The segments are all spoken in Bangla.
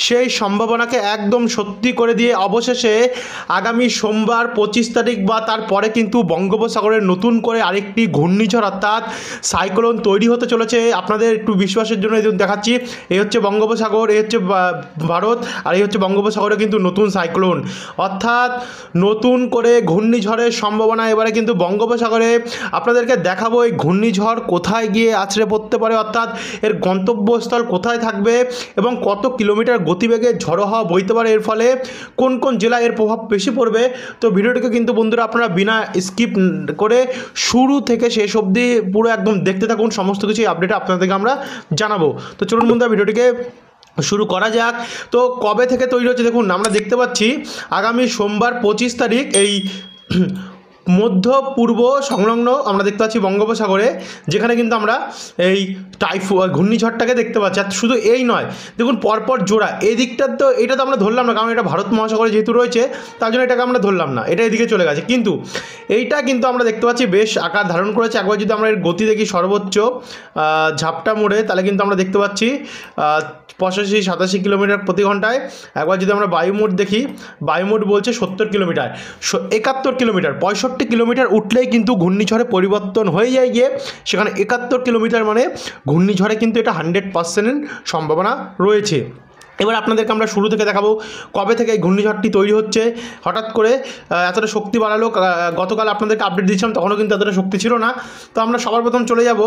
সেই সম্ভাবনাকে একদম সত্যি করে দিয়ে অবশেষে আগামী সোমবার 25 তারিখ বা তারপরে কিন্তু বঙ্গোপসাগরের নতুন করে আরেকটি ঘূর্ণিঝড় অর্থাৎ সাইক্লোন তৈরি হতে চলেছে। আপনাদের একটু বিশ্বাসের জন্য দেখাচ্ছি, এই হচ্ছে বঙ্গোপসাগর, এই হচ্ছে ভারত, আর এই হচ্ছে বঙ্গোপসাগরে কিন্তু নতুন সাইক্লোন, অর্থাৎ নতুন করে ঘূর্ণিঝড়ের সম্ভাবনা এবারে কিন্তু বঙ্গোপসাগরে। আপনাদেরকে দেখাবো এই ঘূর্ণিঝড় কোথায় গিয়ে আছড়ে পড়তে পারে, অর্থাৎ এর গন্তব্যস্থল কোথায় থাকবে এবং কত কিলোমিটার গতিবেগে ঝড়ো হাওয়া বইতে পারে, এর ফলে কোন কোন জেলায় এর প্রভাব বেশি পড়বে। তো ভিডিওটিকে কিন্তু বন্ধুরা আপনারা বিনা স্কিপ করে শুরু থেকে শেষ অবধি পুরো একদম দেখতে থাকুন, সমস্ত কিছু আপডেট আপনাদেরকে আমরা জানাবো। তো চলুন বন্ধুরা ভিডিওটিকে শুরু করা যাক। তো কবে থেকে তৈরি হচ্ছে দেখুন, আমরা দেখতে পাচ্ছি আগামী সোমবার 25 তারিখ এই মধ্য পূর্ব সংলগ্ন আমরা দেখতে পাচ্ছি বঙ্গোপসাগরে, যেখানে কিন্তু আমরা এই ঘূর্ণিঝড়টাকে দেখতে পাচ্ছি। আর শুধু এই নয়, দেখুন পরপর জোড়া এই দিকটা, তো এটা তো আমরা ধরলাম না, কারণ এটা ভারত মহাসাগরে যেহেতু রয়েছে তার জন্য এটাকে আমরা ধরলাম না, এটা এদিকে চলে গেছে। কিন্তু এইটা কিন্তু আমরা দেখতে পাচ্ছি বেশ আকার ধারণ করেছে। একবার যদি আমরা এর গতি দেখি সর্বোচ্চ ঝাপটা মোড়ে, তাহলে কিন্তু আমরা দেখতে পাচ্ছি 85-87 কিলোমিটার প্রতি ঘন্টায়। একবার যদি আমরা বায়ুমোট দেখি, বায়ুমোট বলছে 70 কিলোমিটার, 71 কিলোমিটার, 65 কিলোমিটার উঠলেই কিন্তু ঘূর্ণিঝড়ে পরিবর্তন হয়ে যায় গিয়ে সেখানে 71 কিলোমিটার, মানে ঘূর্ণিঝড়ে কিন্তু এটা 100% সম্ভাবনা রয়েছে। এবার আপনাদেরকে আমরা শুরু থেকে দেখাবো কবে থেকে এই ঘূর্ণিঝড়টি তৈরি হচ্ছে। হঠাৎ করে এতটা শক্তি বাড়ালো, গতকাল আপনাদেরকে আপডেট দিয়েছিলাম তখনও কিন্তু এতটা শক্তি ছিল না। তো আমরা সবার প্রথম চলে যাব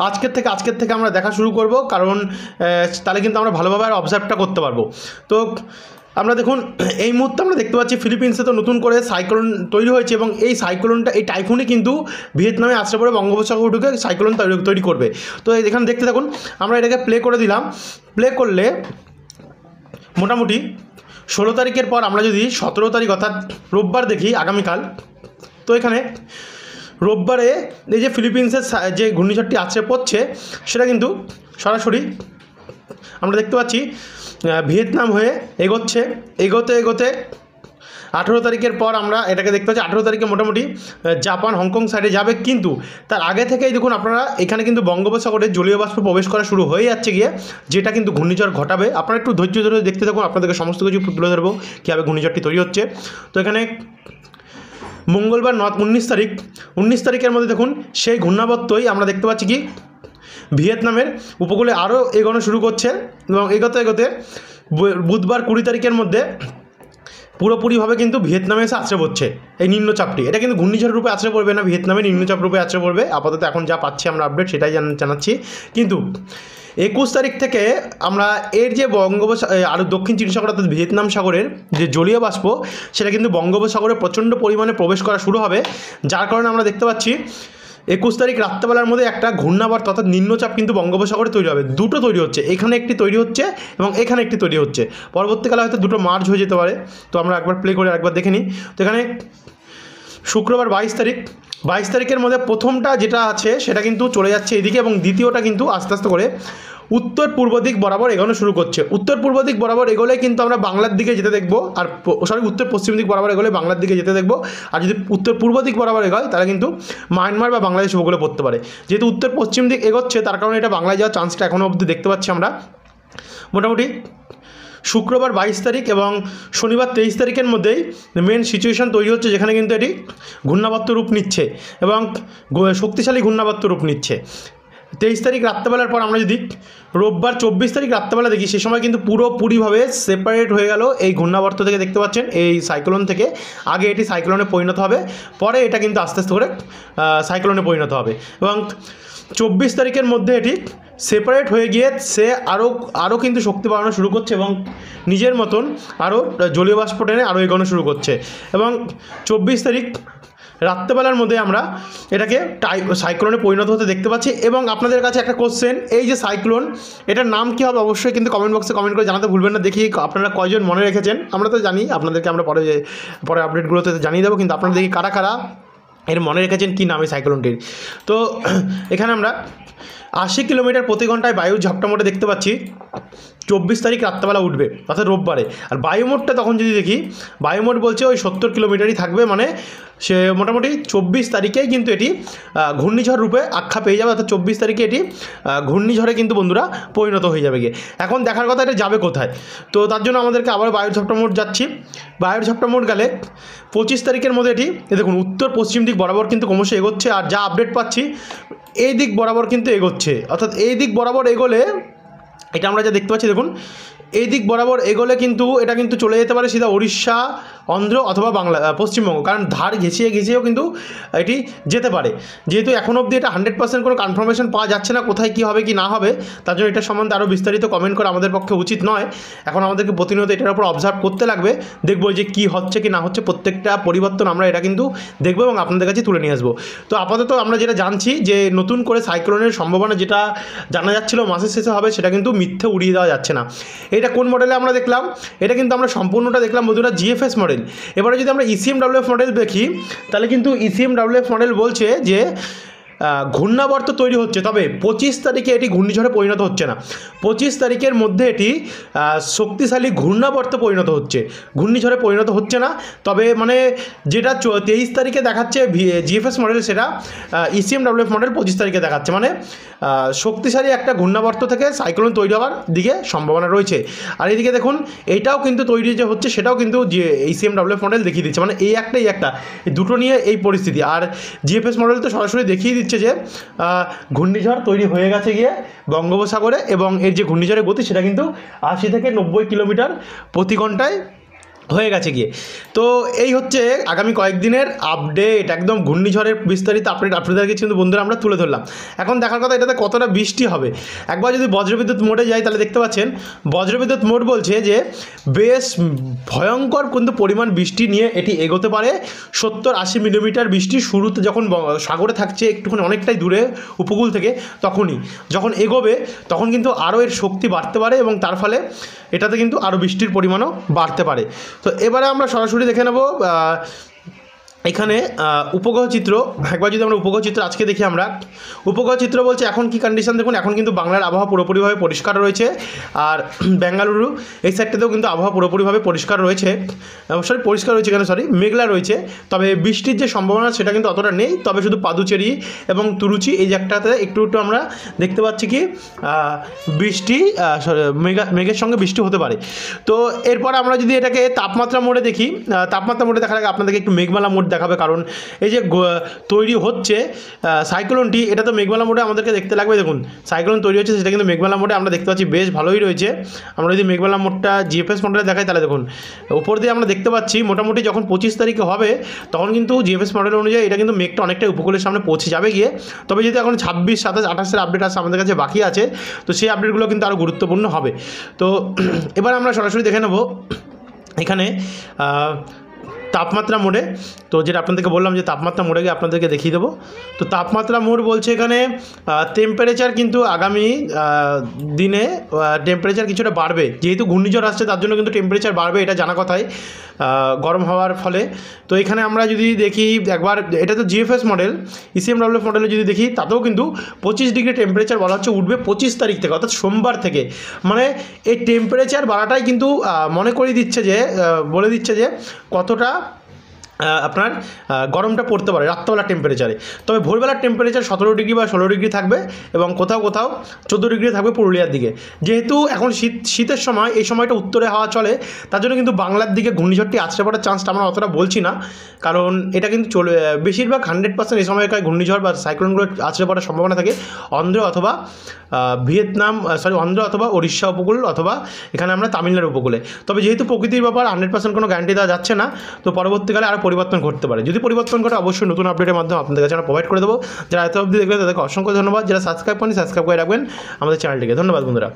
আজকের থেকে আমরা দেখা শুরু করব, কারণ তাহলে কিন্তু আমরা ভালোভাবে আর অবজার্ভটা করতে পারবো। তো আমরা দেখুন এই মুহূর্তে আমরা দেখতে পাচ্ছি ফিলিপিন্সে তো নতুন করে সাইক্লোন তৈরি হয়েছে, এবং এই সাইক্লোনটা, এই টাইফুনই কিন্তু ভিয়েতনামে আসতে পরে বঙ্গোপসাগর ঢুকে সাইক্লোন তৈরি করবে। তো এখানে দেখতে থাকুন, আমরা এটাকে প্লে করে দিলাম। প্লে করলে মোটামুটি 16 তারিখের পর আমরা যদি 17 তারিখ অর্থাৎ রোববার দেখি আগামীকাল, তো এখানে রোববারে এই যে ফিলিপিন্সের যে ঘূর্ণিঝড়টি আছড়ে পড়ছে সেটা কিন্তু সরাসরি আমরা দেখতে পাচ্ছি ভিয়েতনাম হয়ে এগোতে 18 তারিখের পর আমরা এটাকে দেখতে পাচ্ছি 18 তারিখে মোটামুটি জাপান হংকং সাইডে যাবে। কিন্তু তার আগে থেকেই দেখুন আপনারা এখানে কিন্তু বঙ্গোপসাগরে জলীয় বাষ্প প্রবেশ করা শুরু হয়ে যাচ্ছে গিয়ে, যেটা কিন্তু ঘূর্ণিঝড় ঘটাবে। আপনারা একটু ধৈর্য ধরে দেখতে থাকুন, আপনাদেরকে সমস্ত কিছু তুলে ধরবো কীভাবে ঘূর্ণিঝড়টি তৈরি হচ্ছে। তো এখানে মঙ্গলবার 19 তারিখের মধ্যে দেখুন সেই ঘূর্ণাবর্তই আমরা দেখতে পাচ্ছি কি ভিয়েতনামের উপকূলে আরও এগোনো শুরু করছে, এবং এগোতে বুধবার 20 তারিখের মধ্যে পুরোপুরিভাবে কিন্তু ভিয়েতনামে এসে আছড়ে পড়ছে এই নিম্নচাপটি। এটা কিন্তু ঘূর্ণিঝড় রূপে আছড়ে পড়বে না, ভিয়েতনামে নিম্নচাপ রূপে আছড়ে পড়বে। আপাতত এখন যা পাচ্ছি আমরা আপডেট সেটাই জানাচ্ছি। কিন্তু 21 তারিখ থেকে আমরা এর যে আরও দক্ষিণ চীন সাগর অর্থাৎ ভিয়েতনাম সাগরের যে জলীয় বাষ্প সেটা কিন্তু বঙ্গোপসাগরে প্রচণ্ড পরিমাণে প্রবেশ করা শুরু হবে, যার কারণে আমরা দেখতে পাচ্ছি 21 তারিখ রাত্রেবেলার মধ্যে একটা ঘূর্ণাবর্ত অর্থাৎ নিম্নচাপ কিন্তু বঙ্গোপসাগরে তৈরি হবে। দুটো তৈরি হচ্ছে, এখানে একটি তৈরি হচ্ছে এবং এখানে একটি তৈরি হচ্ছে। পরবর্তীকালে হয়তো দুটো মার্জ হয়ে যেতে পারে। তো আমরা একবার প্লে করে একবার দেখে নিই। তো এখানে শুক্রবার 22 তারিখের মধ্যে প্রথমটা যেটা আছে সেটা কিন্তু চলে যাচ্ছে এদিকে, এবং দ্বিতীয়টা কিন্তু আস্তে আস্তে করে উত্তর পূর্ব দিক বরাবর এগোনো শুরু করছে। উত্তর পূর্ব দিক বরাবর এগোলে কিন্তু আমরা বাংলার দিকে যেতে দেখবো, আর উত্তর পশ্চিম দিক বরাবর এগোলে বাংলার দিকে যেতে দেখবো। আর যদি উত্তর পূর্ব দিক বরাবর এগোয় তাহলে কিন্তু মায়ানমার বা বাংলাদেশ উপকূলে পড়তে পারে। যেহেতু উত্তর পশ্চিম দিক এগোচ্ছে তার কারণে এটা বাংলায় যাওয়ার চান্সটা এখনও অবধি দেখতে পাচ্ছি আমরা। মোটামুটি শুক্রবার 22 তারিখ এবং শনিবার 23 তারিখের মধ্যেই মেন সিচুয়েশান তৈরি হচ্ছে, যেখানে কিন্তু এটি ঘূর্ণাবর্ত রূপ নিচ্ছে এবং শক্তিশালী ঘূর্ণাবর্ত রূপ নিচ্ছে। 23 তারিখ রাত্রেবেলার পর আমরা যদি রোববার 24 তারিখ রাত্রেবেলা দেখি, সে সময় কিন্তু পুরোপুরিভাবে সেপারেট হয়ে গেল এই ঘূর্ণাবর্ত থেকে, দেখতে পাচ্ছেন এই সাইক্লোন থেকে। আগে এটি সাইক্লোনে পরিণত হবে, পরে এটা কিন্তু আস্তে আস্তে করে সাইক্লোনে পরিণত হবে, এবং 24 তারিখের মধ্যে এটি সেপারেট হয়ে গিয়ে সে আরও কিন্তু শক্তি বাড়ানো শুরু করছে এবং নিজের মতন আরও জলীয় বাষ্প টেনে আরও এগোনো শুরু করছে। এবং 24 তারিখ রাত্রেবেলার মধ্যে আমরা এটাকে সাইক্লোনে পরিণত হতে দেখতে পাচ্ছি। এবং আপনাদের কাছে একটা কোশ্চেন, এই যে সাইক্লোন এটার নাম কী হবে অবশ্যই কিন্তু কমেন্ট বক্সে কমেন্ট করে জানাতে ভুলবেন না। দেখি আপনারা কয়জন মনে রেখেছেন। আমরা তো জানি, আপনাদেরকে আমরা পরে আপডেটগুলোতে জানিয়ে দেবো, কিন্তু আপনারা দেখি কারা এর মনে রেখেছেন কী নাম এই সাইক্লোনটির। তো এখানে আমরা 80 কিলোমিটার প্রতি ঘন্টায় বায়ুর ঝাপটা মোটে দেখতে পাচ্ছি, 24 তারিখ রাত্রেবেলা উঠবে, অর্থাৎ রোববারে। আর বায়ুমোডটা তখন যদি দেখি, বায়ুমোড বলছে ওই 70 কিলোমিটারই থাকবে, মানে সে মোটামুটি 24 তারিখেই কিন্তু এটি ঘূর্ণিঝড় রূপে আখ্যা পেয়ে যাবে, অর্থাৎ 24 তারিখে এটি ঘূর্ণিঝড়ে কিন্তু বন্ধুরা পরিণত হয়ে যাবে গিয়ে। এখন দেখার কথা এটা যাবে কোথায়, তো তার জন্য আমাদেরকে আবার বায়ুর ঝাপটা মোড যাচ্ছি। বায়ুর ঝাপটা মোড গেলে 25 তারিখের মধ্যে এটি দেখুন উত্তর পশ্চিম দিক বরাবর কিন্তু ক্রমশ এগোচ্ছে, আর যা আপডেট পাচ্ছি এই দিক বরাবর কিন্তু এগোচ্ছে, অর্থাৎ এই দিক বরাবর এগোলে এটা আমরা যা দেখতে পাচ্ছি দেখুন, এই দিক বরাবর এগোলে কিন্তু এটা কিন্তু চলে যেতে পারে সিধা উড়িষ্যা, অন্ধ্র অথবা বাংলা পশ্চিমবঙ্গ, কারণ ধার ঘেঁচিয়েও কিন্তু এটি যেতে পারে। যেহেতু এখনও অবধি এটা 100% কোনো কনফার্মেশন পাওয়া যাচ্ছে না কোথায় কী হবে কি না হবে, তার জন্য এটা সম্বন্ধে আরও বিস্তারিত কমেন্ট করা আমাদের পক্ষে উচিত নয়। এখন আমাদেরকে প্রতিনিয়ত এটার উপর অবজার্ভ করতে লাগবে, দেখবো যে কী হচ্ছে কি না হচ্ছে, প্রত্যেকটা পরিবর্তন আমরা এটা কিন্তু দেখবো এবং আপনাদের কাছে তুলে নিয়ে আসবো। তো আপাতত আমরা যেটা জানছি যে নতুন করে সাইক্লোনের সম্ভাবনা যেটা জানা যাচ্ছিল মাসের শেষে হবে, সেটা কিন্তু মিথ্যে উড়িয়ে দেওয়া যাচ্ছে না। এটা কোন মডেলে আমরা দেখলাম, এটা কিন্তু আমরা সম্পূর্ণটা দেখলাম বন্ধুরা জিএফএস মডেল। এবারে যদি আমরা ইসিএমডব্লিউএফ মডেল দেখি, তাহলে কিন্তু ইসিএমডব্লিউএফ মডেল বলছে যে ঘূর্ণাবর্ত তৈরি হচ্ছে, তবে 25 তারিখে এটি ঘূর্ণিঝড়ে পরিণত হচ্ছে না। 25 তারিখের মধ্যে এটি শক্তিশালী ঘূর্ণাবর্তে পরিণত হচ্ছে, ঘূর্ণিঝড়ে পরিণত হচ্ছে না। তবে মানে যেটা 23 তারিখে দেখাচ্ছে জিএফএস মডেল, সেটা ইসিএমডব্লিউএফ মডেল 25 তারিখে দেখাচ্ছে, মানে শক্তিশালী একটা ঘূর্ণাবর্ত থেকে সাইক্লোন তৈরি হওয়ার দিকে সম্ভাবনা রয়েছে। আর এদিকে দেখুন এইটাও কিন্তু তৈরি যে হচ্ছে সেটাও কিন্তু ইসিএমডব্লিউএফ মডেল দেখিয়ে দিচ্ছে, মানে এই একটা এই দুটো নিয়ে এই পরিস্থিতি। আর জিএফএস মডেল তো সরাসরি দেখিয়ে দিচ্ছে যে ঘূর্ণিঝড় তৈরি হয়ে গেছে গিয়ে বঙ্গোপসাগরে, এবং এর যে ঘূর্ণিঝড়ের গতি সেটা কিন্তু 80 থেকে 90 কিলোমিটার প্রতি ঘন্টায় হয়ে গেছে গিয়ে। তো এই হচ্ছে আগামী কয়েকদিনের আপডেট, একদম ঘূর্ণিঝড়ের বিস্তারিত আপডেট আপনাদেরকে কিন্তু বন্ধুরা আমরা তুলে ধরলাম। এখন দেখার কথা এটাতে কতটা বৃষ্টি হবে। একবার যদি বজ্রবিদ্যুৎ মোডে যাই তাহলে দেখতে পাচ্ছেন বজ্রবিদ্যুৎ মোড বলছে যে বেশ ভয়ঙ্কর কিন্তু পরিমাণ বৃষ্টি নিয়ে এটি এগোতে পারে। 70-80 মিলিমিটার বৃষ্টি শুরুতে যখন সাগরে থাকছে একটুখানি অনেকটাই দূরে উপকূল থেকে, তখনই যখন এগোবে তখন কিন্তু আরও এর শক্তি বাড়তে পারে এবং তার ফলে এটাতে কিন্তু আরও বৃষ্টির পরিমাণও বাড়তে পারে। তো এবারে আমরা সরাসরি দেখে নেব এখানে উপগ্রহ চিত্র। একবার যদি আমরা উপগ্রহ চিত্র আজকে দেখি, আমরা উপগ্রহ চিত্র বলছে এখন কি কন্ডিশন দেখুন, এখন কিন্তু বাংলার আবহাওয়া পুরোপুরিভাবে পরিষ্কার রয়েছে, আর বেঙ্গালুরু এই সাইডটাতেও কিন্তু আবহাওয়া পুরোপুরিভাবে পরিষ্কার রয়েছে, পরিষ্কার রয়েছে কেন মেঘলা রয়েছে, তবে বৃষ্টির যে সম্ভাবনা সেটা কিন্তু অতটা নেই। তবে শুধু পাদুচেরি এবং তুরুচি এই জায়গাটাতে একটু আমরা দেখতে পাচ্ছি কি বৃষ্টি মেঘের সঙ্গে বৃষ্টি হতে পারে। তো এরপর আমরা যদি এটাকে তাপমাত্রা মোডে দেখি, তাপমাত্রা মোডে দেখার আগে আপনাদেরকে একটু মেঘমালা মোড দেখাবে, কারণ এই যে তৈরি হচ্ছে সাইক্লোনটি, এটা তো মেঘমালা মোডে আমাদেরকে দেখতে লাগবে। দেখুন সাইক্লোন তৈরি হচ্ছে সেটা কিন্তু মেঘমালা মোডে আমরা দেখতে পাচ্ছি, বেশ ভালোই রয়েছে। আমরা যদি মেঘমালা মোডটা জিএফএস মডেলে দেখাই তাহলে দেখুন উপর দিয়ে আমরা দেখতে পাচ্ছি মোটামুটি যখন 25 তারিখে হবে তখন কিন্তু জিএফএস মডেল অনুযায়ী এটা কিন্তু মেঘটা অনেকটাই উপকূলের সামনে পৌঁছে যাবে গিয়ে। তবে যেহেতু এখন 26, 27, 28-এর আপডেট আসছে আমাদের কাছে বাকি আছে, তো সেই আপডেটগুলো কিন্তু আরও গুরুত্বপূর্ণ হবে। তো এবার আমরা সরাসরি দেখে নেব এখানে তাপমাত্রা মোডে। তো যেটা আপনাদেরকে বললাম যে তাপমাত্রা মোডে গিয়ে আপনাদেরকে দেখিয়ে দেবো। তো তাপমাত্রা মোড বলছে এখানে টেম্পারেচার কিন্তু আগামী দিনে টেম্পারেচার কিছুটা বাড়বে, যেহেতু ঘূর্ণিঝড় আসছে তার জন্য কিন্তু টেম্পারেচার বাড়বে, এটা জানা কথাই গরম হওয়ার ফলে। তো এখানে আমরা যদি দেখি একবার, এটা তো জিএফএস মডেল, ইসিএমডব্লিউএফ মডেলে যদি দেখি তাতেও কিন্তু 25 ডিগ্রি টেম্পারেচার বলা হচ্ছে উঠবে 25 তারিখ থেকে, অর্থাৎ সোমবার থেকে। মানে এই টেম্পারেচার বাড়াটাই কিন্তু মনে করিয়ে দিচ্ছে যে বলে দিচ্ছে যে কতটা আপনার গরমটা পড়তে পারে রাত্রবেলার টেম্পারেচারে। তবে ভোরবেলার টেম্পারেচার 17 ডিগ্রি বা 16 ডিগ্রি থাকবে এবং কোথাও 14 ডিগ্রি থাকবে পুরুলিয়ার দিকে। যেহেতু এখন শীতের সময়, এই সময়টা উত্তরে হাওয়া চলে, তার জন্য কিন্তু বাংলার দিকে ঘূর্ণিঝড়টি আছড়ে পড়ার চান্সটা আমরা অতটা বলছি না, কারণ এটা কিন্তু বেশিরভাগ 100% এই সময়কার ঘূর্ণিঝড় বা সাইক্লোনগুলো আছড়ে পড়ার সম্ভাবনা থাকে অন্ধ্র অথবা অন্ধ্র অথবা উড়িষ্যা উপকূল অথবা এখানে আমরা তামিলনাড়ু উপকূলে। তবে যেহেতু প্রকৃতির ব্যাপার 100% কোনো গ্যারান্টি দেওয়া যাচ্ছে না, তো পরবর্তীকালে আরও পরিবর্তন ঘটতে পারে। যদি পরিবর্তন ঘটে অবশ্যই নতুন আপডেটের মাধ্যমে আপনাদের কাছে আমরা প্রোভাইড করে দেবো। যারা এত অবধি দেখবেন তাদেরকে অসংখ্য ধন্যবাদ, যারা সাবস্ক্রাইব করেন সাবস্ক্রাইব করে রাখবেন আমাদের চ্যানেলটিকে। ধন্যবাদ বন্ধুরা।